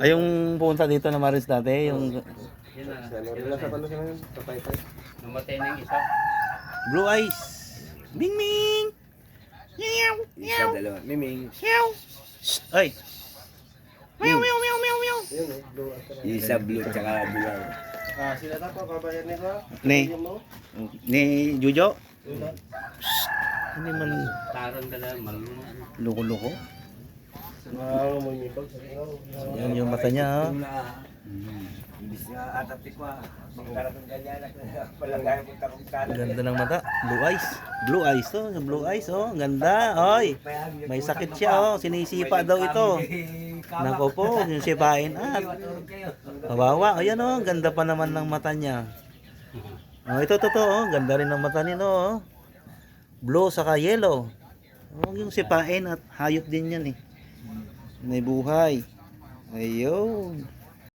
Ay, yung pumunta dito na Maris dati, yung Yan na. Nasa palo siya ngayon, kapay-pay. Namatay na yung isa. blue eyes. Bing bing. Meow. Isa, dalawa. Miming. Meow. Ay. Meow meow meow meow meow. Yun eh, blue asa na. Isa blue, tsaka bulang. Sila na po, kabayan nito. Ni. Ni Jojo. Yun na. Hindi man Taran ka na, malunod. loko-loko. Mga mo yung ipag. Yan yung mata niya, ha. Imbis nga atapik ko magkaroon ng ganyan. Palagay mo takong kanan. Ganda ng mata. Blue eyes. Blue eyes to. Yung blue eyes, oh. Ganda. Oy. May sakit siya, oh. Sinisipa daw ito. Nako po, yung sipain at. Kawawa. Ayan, oh. Ganda pa naman ng mata niya. Oh, ito, oh. Ganda rin ng mata nito, oh. Blue saka yellow. Oh, yung sipain at hayop din yan, eh. May buhay. Ayun.